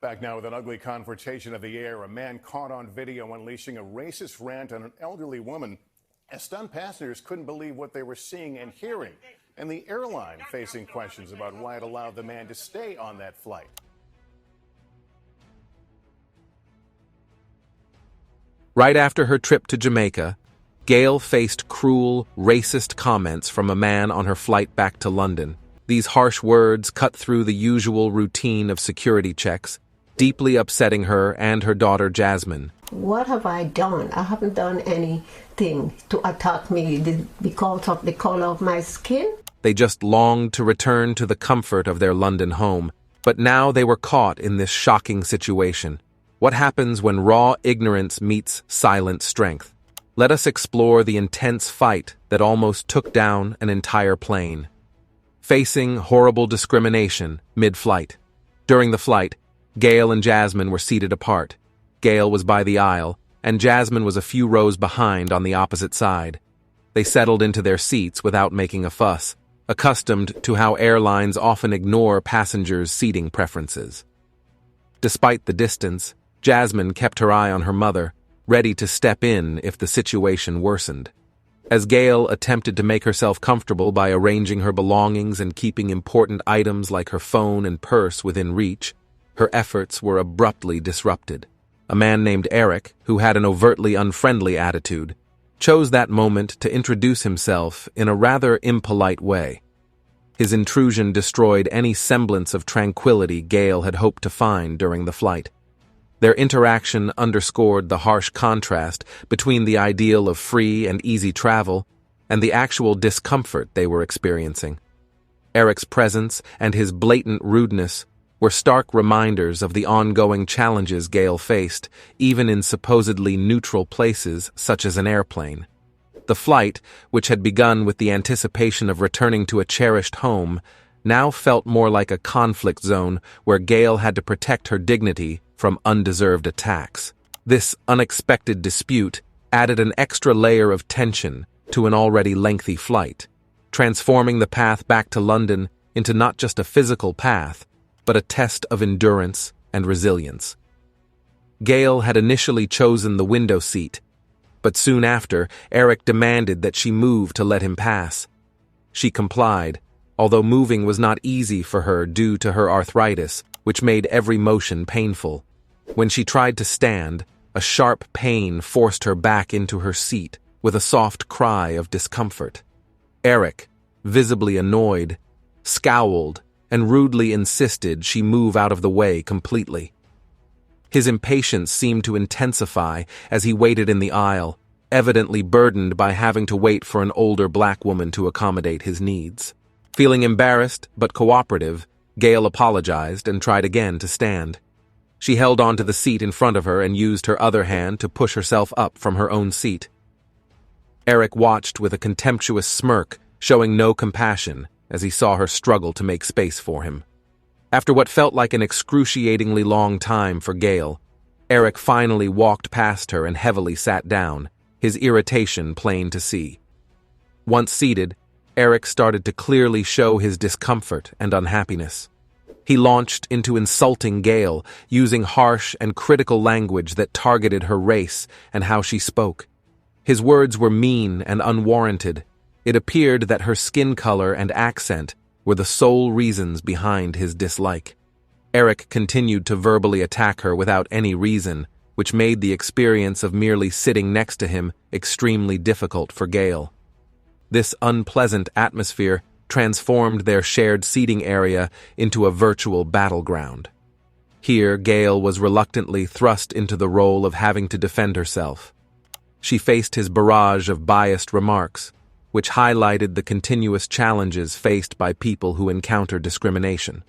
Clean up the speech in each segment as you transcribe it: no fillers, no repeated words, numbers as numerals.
Back now with an ugly confrontation of the air. A man caught on video unleashing a racist rant on an elderly woman as stunned passengers couldn't believe what they were seeing and hearing. And the airline facing questions about why it allowed the man to stay on that flight. Right after her trip to Jamaica, Gail faced cruel, racist comments from a man on her flight back to London. These harsh words cut through the usual routine of security checks, deeply upsetting her and her daughter Jasmine. What have I done? I haven't done anything to attack me because of the color of my skin. They just longed to return to the comfort of their London home, but now they were caught in this shocking situation. What happens when raw ignorance meets silent strength? Let us explore the intense fight that almost took down an entire plane. Facing horrible discrimination mid-flight. During the flight, Gayle and Jasmine were seated apart. Gayle was by the aisle, and Jasmine was a few rows behind on the opposite side. They settled into their seats without making a fuss, accustomed to how airlines often ignore passengers' seating preferences. Despite the distance, Jasmine kept her eye on her mother, ready to step in if the situation worsened. As Gayle attempted to make herself comfortable by arranging her belongings and keeping important items like her phone and purse within reach, her efforts were abruptly disrupted. A man named Eric, who had an overtly unfriendly attitude, chose that moment to introduce himself in a rather impolite way. His intrusion destroyed any semblance of tranquility Gayle had hoped to find during the flight. Their interaction underscored the harsh contrast between the ideal of free and easy travel and the actual discomfort they were experiencing. Eric's presence and his blatant rudeness were stark reminders of the ongoing challenges Gayle faced, even in supposedly neutral places such as an airplane. The flight, which had begun with the anticipation of returning to a cherished home, now felt more like a conflict zone where Gayle had to protect her dignity from undeserved attacks. This unexpected dispute added an extra layer of tension to an already lengthy flight, transforming the path back to London into not just a physical path, but a test of endurance and resilience. Gayle had initially chosen the window seat, but soon after, Eric demanded that she move to let him pass. She complied, although moving was not easy for her due to her arthritis, which made every motion painful. When she tried to stand, a sharp pain forced her back into her seat with a soft cry of discomfort. Eric, visibly annoyed, scowled and rudely insisted she move out of the way completely. His impatience seemed to intensify as he waited in the aisle, evidently burdened by having to wait for an older black woman to accommodate his needs. Feeling embarrassed but cooperative, Gayle apologized and tried again to stand. She held onto the seat in front of her and used her other hand to push herself up from her own seat. Eric watched with a contemptuous smirk, showing no compassion as he saw her struggle to make space for him. After what felt like an excruciatingly long time for Gayle, Eric finally walked past her and heavily sat down, his irritation plain to see. Once seated, Eric started to clearly show his discomfort and unhappiness. He launched into insulting Gayle, using harsh and critical language that targeted her race and how she spoke. His words were mean and unwarranted. It appeared that her skin color and accent were the sole reasons behind his dislike. Eric continued to verbally attack her without any reason, which made the experience of merely sitting next to him extremely difficult for Gayle. This unpleasant atmosphere transformed their shared seating area into a virtual battleground. Here, Gayle was reluctantly thrust into the role of having to defend herself. She faced his barrage of biased remarks, which highlighted the continuous challenges faced by people who encounter discrimination.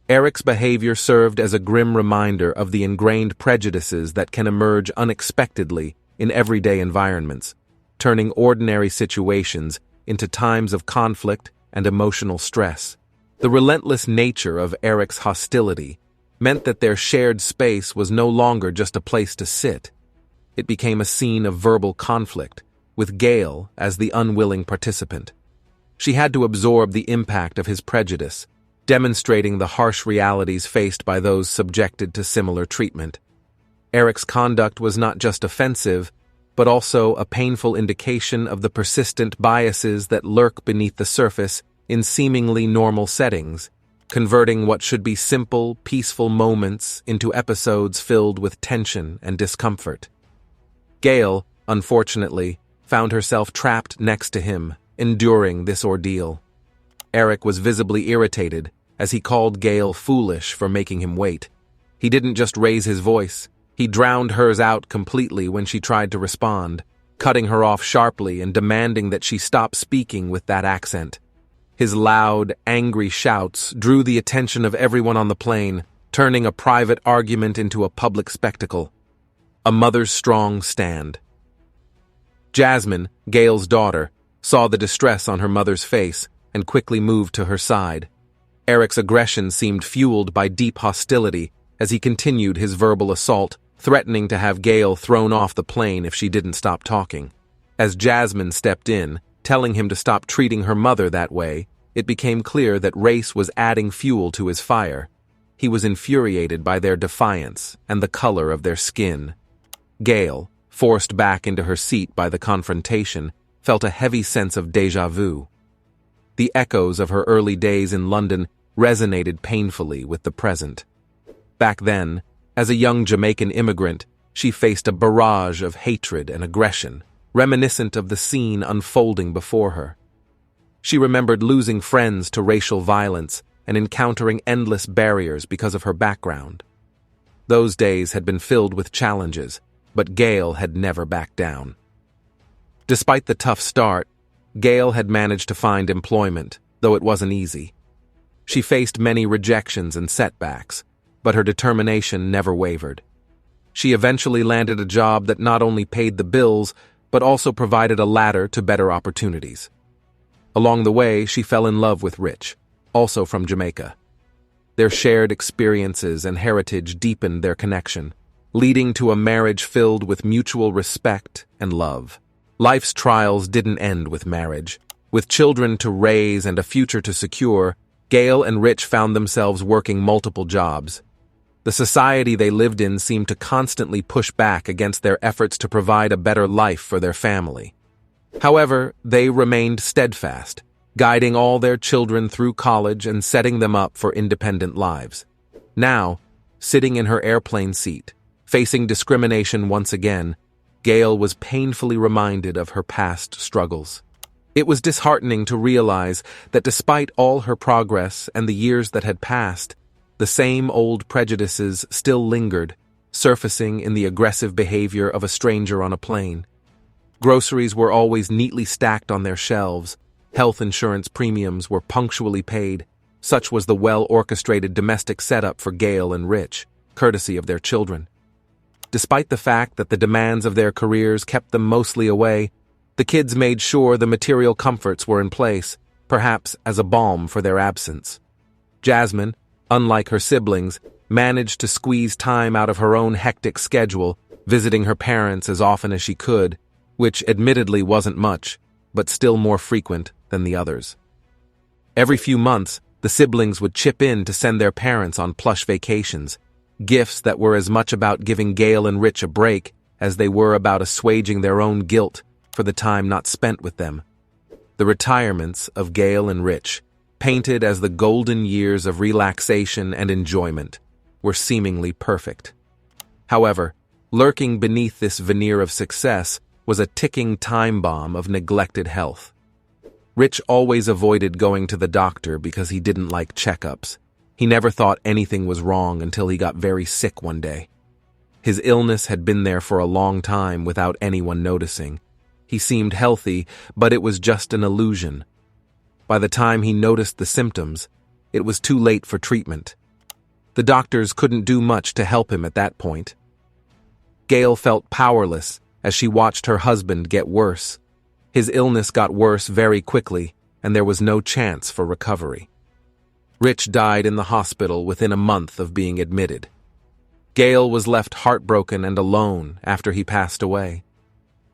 Eric's behavior served as a grim reminder of the ingrained prejudices that can emerge unexpectedly in everyday environments, turning ordinary situations into times of conflict and emotional stress. The relentless nature of Eric's hostility meant that their shared space was no longer just a place to sit. It became a scene of verbal conflict, with Gayle as the unwilling participant. She had to absorb the impact of his prejudice, demonstrating the harsh realities faced by those subjected to similar treatment. Eric's conduct was not just offensive, but also a painful indication of the persistent biases that lurk beneath the surface in seemingly normal settings, converting what should be simple, peaceful moments into episodes filled with tension and discomfort. Gail, unfortunately, found herself trapped next to him, enduring this ordeal. Eric was visibly irritated as he called Gail foolish for making him wait. He didn't just raise his voice, he drowned hers out completely when she tried to respond, cutting her off sharply and demanding that she stop speaking with that accent. His loud, angry shouts drew the attention of everyone on the plane, turning a private argument into a public spectacle. A mother's strong stand. Jasmine, Gail's daughter, saw the distress on her mother's face and quickly moved to her side. Eric's aggression seemed fueled by deep hostility as he continued his verbal assault, threatening to have Gail thrown off the plane if she didn't stop talking. As Jasmine stepped in, telling him to stop treating her mother that way, it became clear that race was adding fuel to his fire. He was infuriated by their defiance and the color of their skin. Gail, forced back into her seat by the confrontation, felt a heavy sense of déjà vu. The echoes of her early days in London resonated painfully with the present. Back then, as a young Jamaican immigrant, she faced a barrage of hatred and aggression, reminiscent of the scene unfolding before her. She remembered losing friends to racial violence and encountering endless barriers because of her background. Those days had been filled with challenges, but Gail had never backed down. Despite the tough start, Gail had managed to find employment, though it wasn't easy. She faced many rejections and setbacks, but her determination never wavered. She eventually landed a job that not only paid the bills, but also provided a ladder to better opportunities. Along the way, she fell in love with Rich, also from Jamaica. Their shared experiences and heritage deepened their connection, leading to a marriage filled with mutual respect and love. Life's trials didn't end with marriage. With children to raise and a future to secure, Gail and Rich found themselves working multiple jobs. The society they lived in seemed to constantly push back against their efforts to provide a better life for their family. However, they remained steadfast, guiding all their children through college and setting them up for independent lives. Now, sitting in her airplane seat, facing discrimination once again, Gail was painfully reminded of her past struggles. It was disheartening to realize that despite all her progress and the years that had passed, the same old prejudices still lingered, surfacing in the aggressive behavior of a stranger on a plane. Groceries were always neatly stacked on their shelves. Health insurance premiums were punctually paid. Such was the well-orchestrated domestic setup for Gail and Rich, courtesy of their children. Despite the fact that the demands of their careers kept them mostly away, the kids made sure the material comforts were in place, perhaps as a balm for their absence. Jasmine, unlike her siblings, managed to squeeze time out of her own hectic schedule, visiting her parents as often as she could, which admittedly wasn't much, but still more frequent than the others. Every few months, the siblings would chip in to send their parents on plush vacations, gifts that were as much about giving Gail and Rich a break as they were about assuaging their own guilt for the time not spent with them. The retirements of Gail and Rich, painted as the golden years of relaxation and enjoyment, were seemingly perfect. However, lurking beneath this veneer of success was a ticking time bomb of neglected health. Rich always avoided going to the doctor because he didn't like checkups. He never thought anything was wrong until he got very sick one day. His illness had been there for a long time without anyone noticing. He seemed healthy, but it was just an illusion. By the time he noticed the symptoms, it was too late for treatment. The doctors couldn't do much to help him at that point. Gail felt powerless as she watched her husband get worse. His illness got worse very quickly, and there was no chance for recovery. Rich died in the hospital within a month of being admitted. Gail was left heartbroken and alone after he passed away.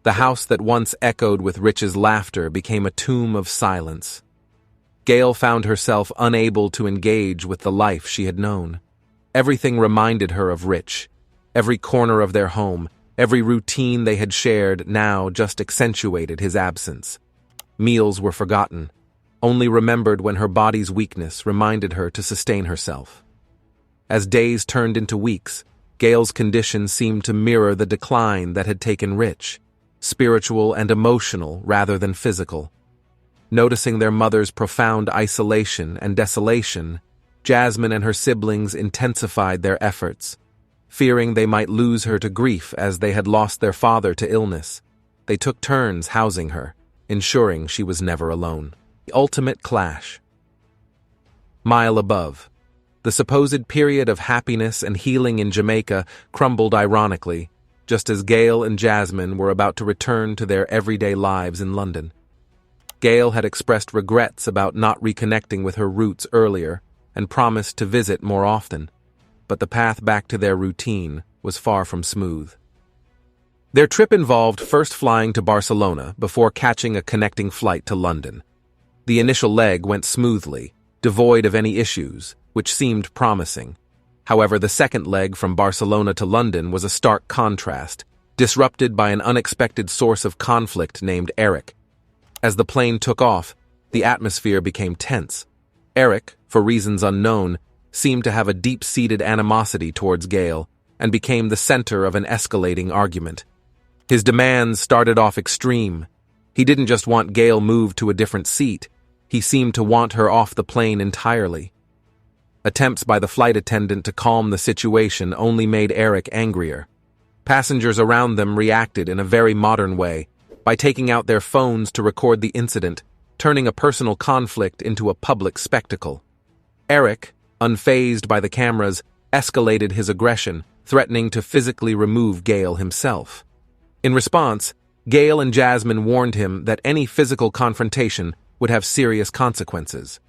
The house that once echoed with Rich's laughter became a tomb of silence. Gail found herself unable to engage with the life she had known. Everything reminded her of Rich. Every corner of their home, every routine they had shared now just accentuated his absence. Meals were forgotten, only remembered when her body's weakness reminded her to sustain herself. As days turned into weeks, Gail's condition seemed to mirror the decline that had taken Rich, spiritual and emotional rather than physical. Noticing their mother's profound isolation and desolation, Jasmine and her siblings intensified their efforts. Fearing they might lose her to grief as they had lost their father to illness, they took turns housing her, ensuring she was never alone. The ultimate clash. Mile above, the supposed period of happiness and healing in Jamaica crumbled ironically, just as Gail and Jasmine were about to return to their everyday lives in London. Gail had expressed regrets about not reconnecting with her roots earlier and promised to visit more often, but the path back to their routine was far from smooth. Their trip involved first flying to Barcelona before catching a connecting flight to London. The initial leg went smoothly, devoid of any issues, which seemed promising. However, the second leg from Barcelona to London was a stark contrast, disrupted by an unexpected source of conflict named Eric. As the plane took off, the atmosphere became tense. Eric, for reasons unknown, seemed to have a deep-seated animosity towards Gail and became the center of an escalating argument. His demands started off extreme. He didn't just want Gail moved to a different seat, he seemed to want her off the plane entirely. Attempts by the flight attendant to calm the situation only made Eric angrier. Passengers around them reacted in a very modern way, by taking out their phones to record the incident, turning a personal conflict into a public spectacle. Eric, unfazed by the cameras, escalated his aggression, threatening to physically remove Gail himself. In response, Gail and Jasmine warned him that any physical confrontation would have serious consequences.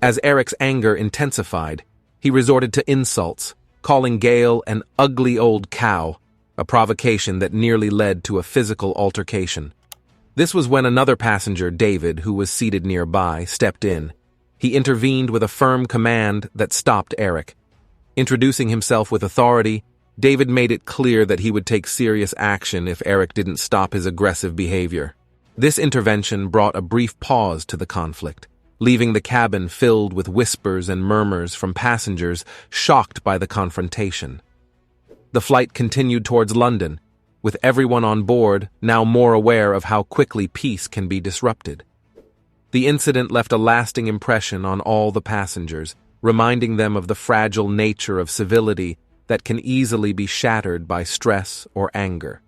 As Eric's anger intensified, he resorted to insults, calling Gail an ugly old cow, a provocation that nearly led to a physical altercation. This was when another passenger, David, who was seated nearby, stepped in. He intervened with a firm command that stopped Eric. Introducing himself with authority, David made it clear that he would take serious action if Eric didn't stop his aggressive behavior. This intervention brought a brief pause to the conflict, leaving the cabin filled with whispers and murmurs from passengers shocked by the confrontation. The flight continued towards London, with everyone on board now more aware of how quickly peace can be disrupted. The incident left a lasting impression on all the passengers, reminding them of the fragile nature of civility that can easily be shattered by stress or anger.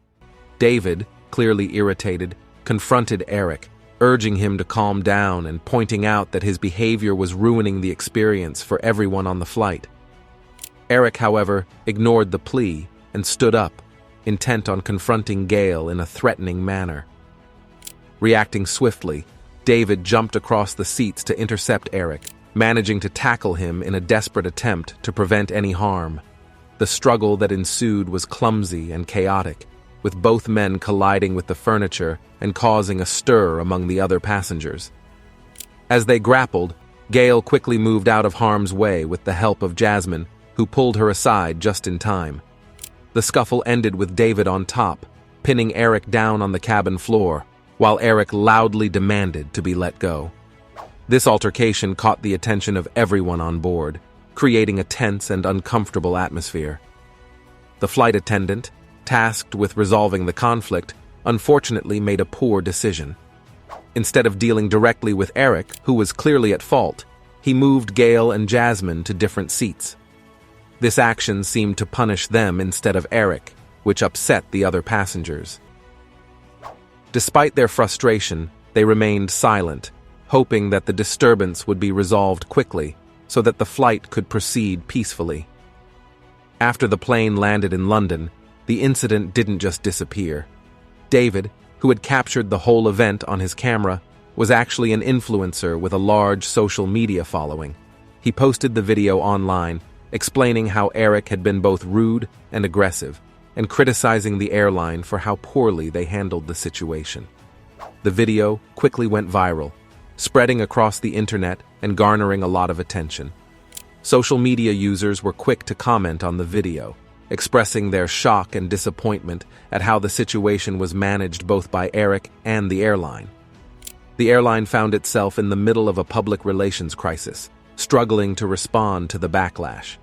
David, clearly irritated, confronted Eric, urging him to calm down and pointing out that his behavior was ruining the experience for everyone on the flight. Eric, however, ignored the plea and stood up, intent on confronting Gail in a threatening manner. Reacting swiftly, David jumped across the seats to intercept Eric, managing to tackle him in a desperate attempt to prevent any harm. The struggle that ensued was clumsy and chaotic, with both men colliding with the furniture and causing a stir among the other passengers. As they grappled, Gail quickly moved out of harm's way with the help of Jasmine, who pulled her aside just in time. The scuffle ended with David on top, pinning Eric down on the cabin floor, while Eric loudly demanded to be let go. This altercation caught the attention of everyone on board, creating a tense and uncomfortable atmosphere. The flight attendant, tasked with resolving the conflict, unfortunately made a poor decision. Instead of dealing directly with Eric, who was clearly at fault, he moved Gail and Jasmine to different seats. This action seemed to punish them instead of Eric, which upset the other passengers. Despite their frustration, they remained silent, hoping that the disturbance would be resolved quickly so that the flight could proceed peacefully. After the plane landed in London, the incident didn't just disappear. David, who had captured the whole event on his camera, was actually an influencer with a large social media following. He posted the video online, explaining how Eric had been both rude and aggressive, and criticizing the airline for how poorly they handled the situation. The video quickly went viral, spreading across the internet and garnering a lot of attention. Social media users were quick to comment on the video, expressing their shock and disappointment at how the situation was managed both by Eric and the airline. The airline found itself in the middle of a public relations crisis, struggling to respond to the backlash.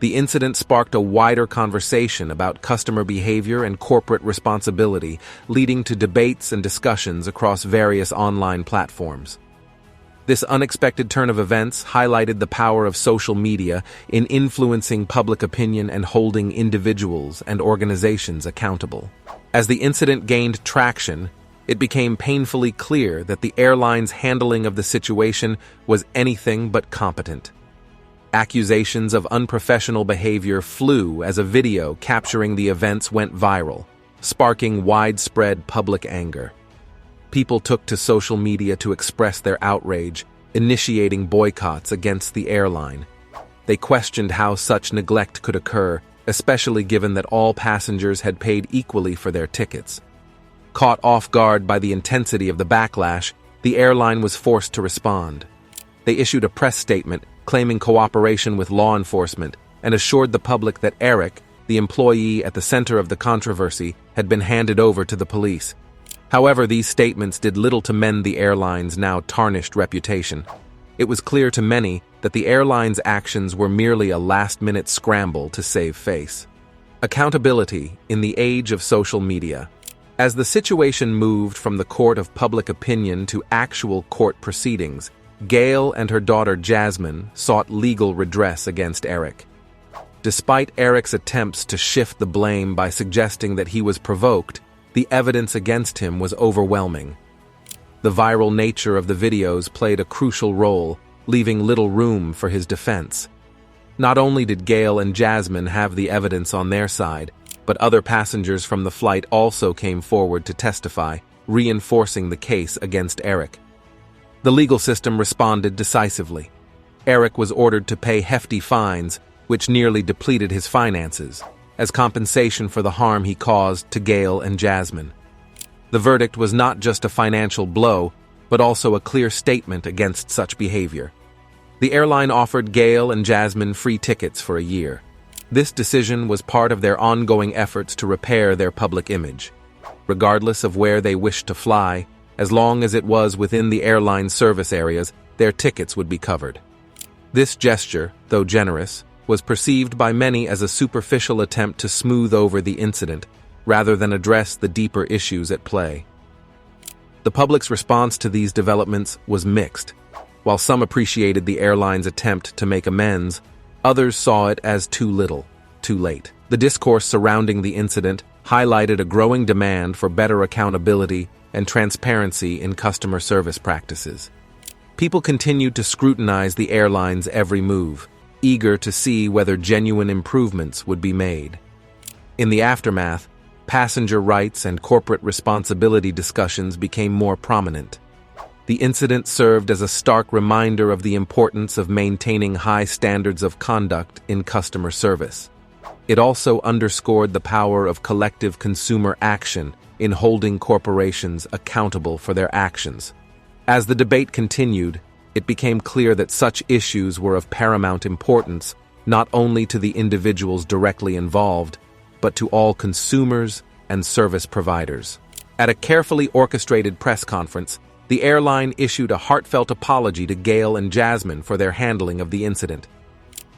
The incident sparked a wider conversation about customer behavior and corporate responsibility, leading to debates and discussions across various online platforms. This unexpected turn of events highlighted the power of social media in influencing public opinion and holding individuals and organizations accountable. As the incident gained traction, it became painfully clear that the airline's handling of the situation was anything but competent. Accusations of unprofessional behavior flew as a video capturing the events went viral, sparking widespread public anger. People took to social media to express their outrage, initiating boycotts against the airline. They questioned how such neglect could occur, especially given that all passengers had paid equally for their tickets. Caught off guard by the intensity of the backlash, the airline was forced to respond. They issued a press statement claiming cooperation with law enforcement and assured the public that Eric, the employee at the center of the controversy, had been handed over to the police. However, these statements did little to mend the airline's now tarnished reputation. It was clear to many that the airline's actions were merely a last-minute scramble to save face. Accountability in the age of social media. As the situation moved from the court of public opinion to actual court proceedings, Gail and her daughter Jasmine sought legal redress against Eric. Despite Eric's attempts to shift the blame by suggesting that he was provoked, the evidence against him was overwhelming. The viral nature of the videos played a crucial role, leaving little room for his defense. Not only did Gail and Jasmine have the evidence on their side, but other passengers from the flight also came forward to testify, reinforcing the case against Eric. The legal system responded decisively. Eric was ordered to pay hefty fines, which nearly depleted his finances, as compensation for the harm he caused to Gail and Jasmine. The verdict was not just a financial blow, but also a clear statement against such behavior. The airline offered Gail and Jasmine free tickets for a year. This decision was part of their ongoing efforts to repair their public image. Regardless of where they wished to fly, as long as it was within the airline's service areas, their tickets would be covered. This gesture, though generous, was perceived by many as a superficial attempt to smooth over the incident, rather than address the deeper issues at play. The public's response to these developments was mixed. While some appreciated the airline's attempt to make amends, others saw it as too little, too late. The discourse surrounding the incident highlighted a growing demand for better accountability and transparency in customer service practices. People continued to scrutinize the airline's every move, eager to see whether genuine improvements would be made. In the aftermath, passenger rights and corporate responsibility discussions became more prominent. The incident served as a stark reminder of the importance of maintaining high standards of conduct in customer service. It also underscored the power of collective consumer action in holding corporations accountable for their actions. As the debate continued, it became clear that such issues were of paramount importance not only to the individuals directly involved, but to all consumers and service providers. At a carefully orchestrated press conference, the airline issued a heartfelt apology to Gail and Jasmine for their handling of the incident.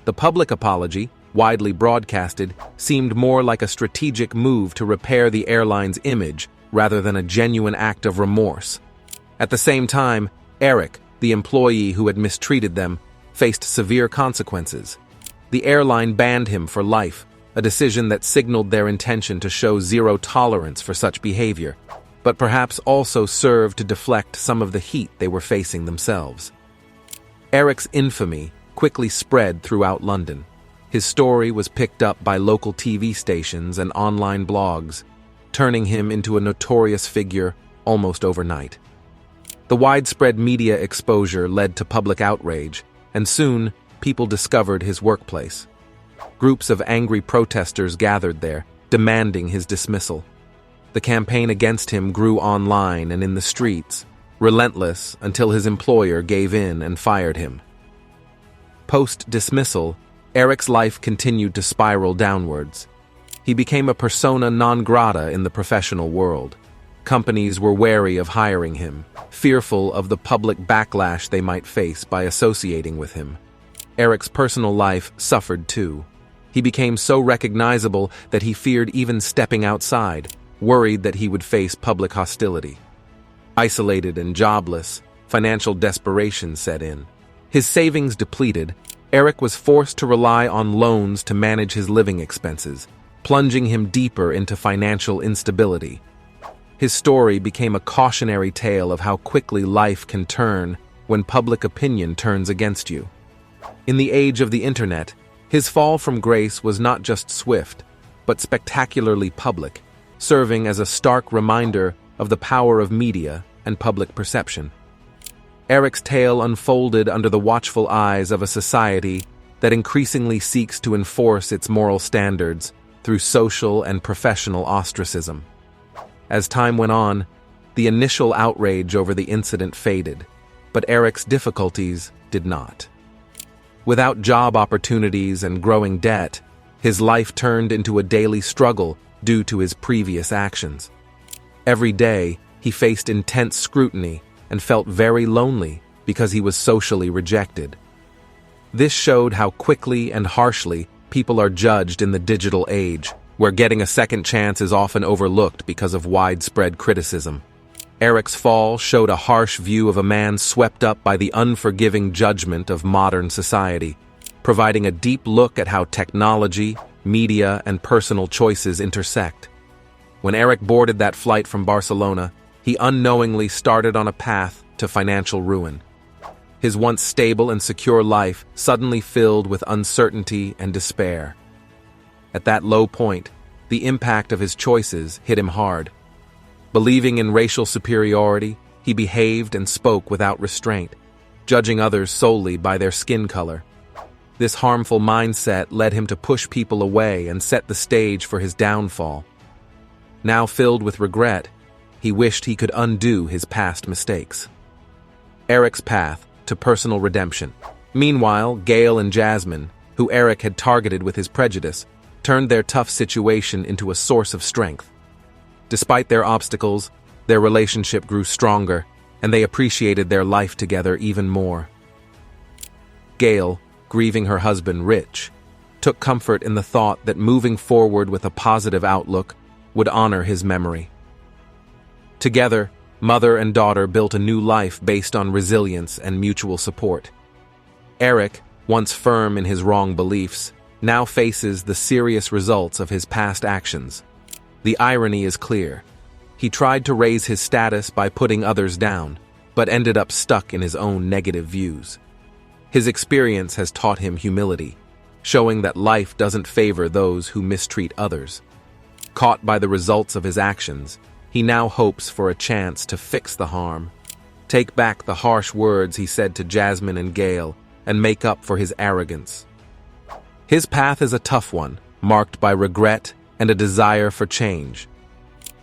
The public apology, widely broadcasted, seemed more like a strategic move to repair the airline's image rather than a genuine act of remorse. At the same time, Eric, the employee who had mistreated them, faced severe consequences. The airline banned him for life, a decision that signaled their intention to show zero tolerance for such behavior, but perhaps also served to deflect some of the heat they were facing themselves. Eric's infamy quickly spread throughout London. His story was picked up by local TV stations and online blogs, turning him into a notorious figure almost overnight. The widespread media exposure led to public outrage, and soon people discovered his workplace. Groups of angry protesters gathered there, demanding his dismissal. The campaign against him grew online and in the streets, relentless until his employer gave in and fired him. Post-dismissal, Eric's life continued to spiral downwards. He became a persona non grata in the professional world. Companies were wary of hiring him, fearful of the public backlash they might face by associating with him. Eric's personal life suffered too. He became so recognizable that he feared even stepping outside, worried that he would face public hostility. Isolated and jobless, financial desperation set in. His savings depleted, Eric was forced to rely on loans to manage his living expenses, plunging him deeper into financial instability. His story became a cautionary tale of how quickly life can turn when public opinion turns against you. In the age of the internet, his fall from grace was not just swift, but spectacularly public, serving as a stark reminder of the power of media and public perception. Eric's tale unfolded under the watchful eyes of a society that increasingly seeks to enforce its moral standards through social and professional ostracism. As time went on, the initial outrage over the incident faded, but Eric's difficulties did not. Without job opportunities and growing debt, his life turned into a daily struggle due to his previous actions. Every day, he faced intense scrutiny and felt very lonely because he was socially rejected. This showed how quickly and harshly people are judged in the digital age, where getting a second chance is often overlooked because of widespread criticism. Eric's fall showed a harsh view of a man swept up by the unforgiving judgment of modern society, providing a deep look at how technology, media, and personal choices intersect. When Eric boarded that flight from Barcelona, he unknowingly started on a path to financial ruin. His once stable and secure life suddenly filled with uncertainty and despair. At that low point, the impact of his choices hit him hard. Believing in racial superiority, he behaved and spoke without restraint, judging others solely by their skin color. This harmful mindset led him to push people away and set the stage for his downfall. Now filled with regret, he wished he could undo his past mistakes. Eric's path to personal redemption. Meanwhile, Gail and Jasmine, who Eric had targeted with his prejudice, turned their tough situation into a source of strength. Despite their obstacles, their relationship grew stronger, and they appreciated their life together even more. Gail, grieving her husband Rich, took comfort in the thought that moving forward with a positive outlook would honor his memory. Together, mother and daughter built a new life based on resilience and mutual support. Eric, once firm in his wrong beliefs, now faces the serious results of his past actions. The irony is clear. He tried to raise his status by putting others down, but ended up stuck in his own negative views. His experience has taught him humility, showing that life doesn't favor those who mistreat others. Caught by the results of his actions, he now hopes for a chance to fix the harm, take back the harsh words he said to Jasmine and Gail, and make up for his arrogance. His path is a tough one, marked by regret and a desire for change.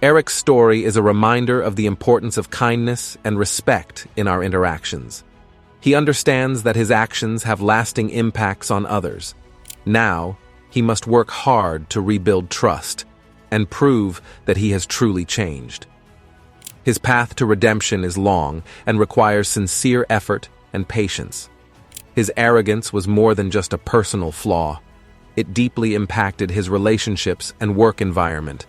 Eric's story is a reminder of the importance of kindness and respect in our interactions. He understands that his actions have lasting impacts on others. Now, he must work hard to rebuild trust and prove that he has truly changed. His path to redemption is long and requires sincere effort and patience. His arrogance was more than just a personal flaw. It deeply impacted his relationships and work environment.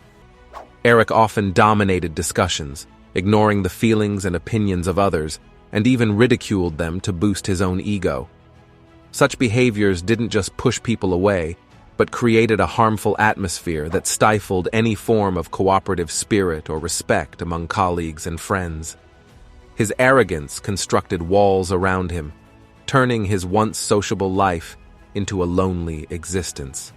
Eric often dominated discussions, ignoring the feelings and opinions of others, and even ridiculed them to boost his own ego. Such behaviors didn't just push people away, but created a harmful atmosphere that stifled any form of cooperative spirit or respect among colleagues and friends. His arrogance constructed walls around him, turning his once sociable life into a lonely existence.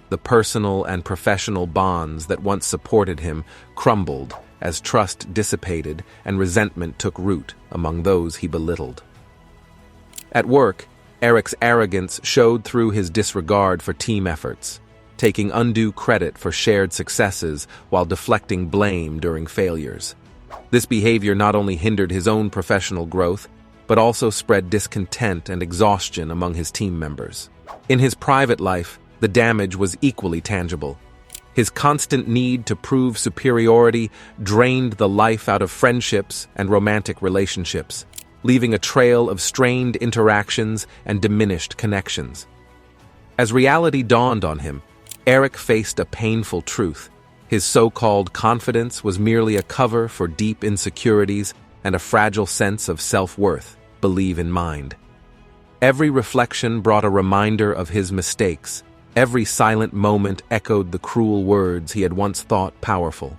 The personal and professional bonds that once supported him crumbled as trust dissipated and resentment took root among those he belittled. At work, Eric's arrogance showed through his disregard for team efforts, taking undue credit for shared successes while deflecting blame during failures. This behavior not only hindered his own professional growth, but also spread discontent and exhaustion among his team members. In his private life, the damage was equally tangible. His constant need to prove superiority drained the life out of friendships and romantic relationships, leaving a trail of strained interactions and diminished connections. As reality dawned on him, Eric faced a painful truth. His so-called confidence was merely a cover for deep insecurities and a fragile sense of self-worth, believe in mind. Every reflection brought a reminder of his mistakes. Every silent moment echoed the cruel words he had once thought powerful.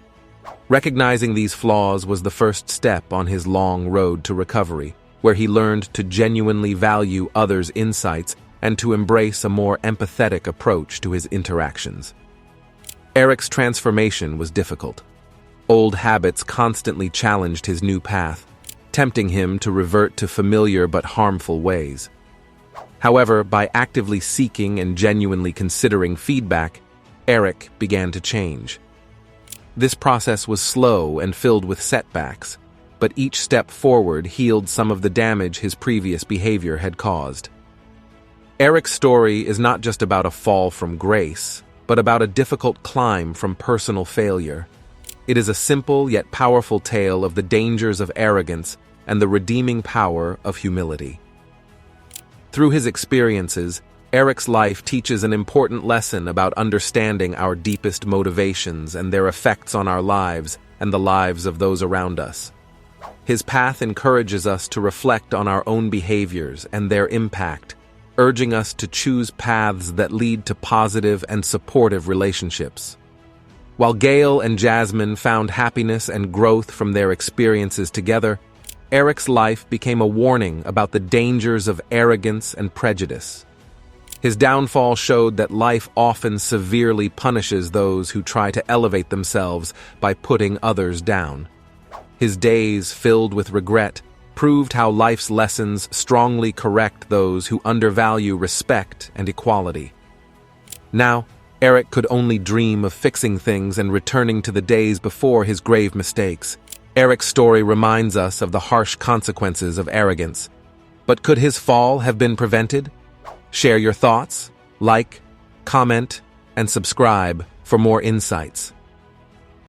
Recognizing these flaws was the first step on his long road to recovery, where he learned to genuinely value others' insights and to embrace a more empathetic approach to his interactions. Eric's transformation was difficult. Old habits constantly challenged his new path, tempting him to revert to familiar but harmful ways. However, by actively seeking and genuinely considering feedback, Eric began to change. This process was slow and filled with setbacks, but each step forward healed some of the damage his previous behavior had caused. Eric's story is not just about a fall from grace, but about a difficult climb from personal failure. It is a simple yet powerful tale of the dangers of arrogance and the redeeming power of humility. Through his experiences, Eric's life teaches an important lesson about understanding our deepest motivations and their effects on our lives and the lives of those around us. His path encourages us to reflect on our own behaviors and their impact, urging us to choose paths that lead to positive and supportive relationships. While Gail and Jasmine found happiness and growth from their experiences together, Eric's life became a warning about the dangers of arrogance and prejudice. His downfall showed that life often severely punishes those who try to elevate themselves by putting others down. His days, filled with regret, proved how life's lessons strongly correct those who undervalue respect and equality. Now, Eric could only dream of fixing things and returning to the days before his grave mistakes. Eric's story reminds us of the harsh consequences of arrogance. But could his fall have been prevented? Share your thoughts, like, comment, and subscribe for more insights.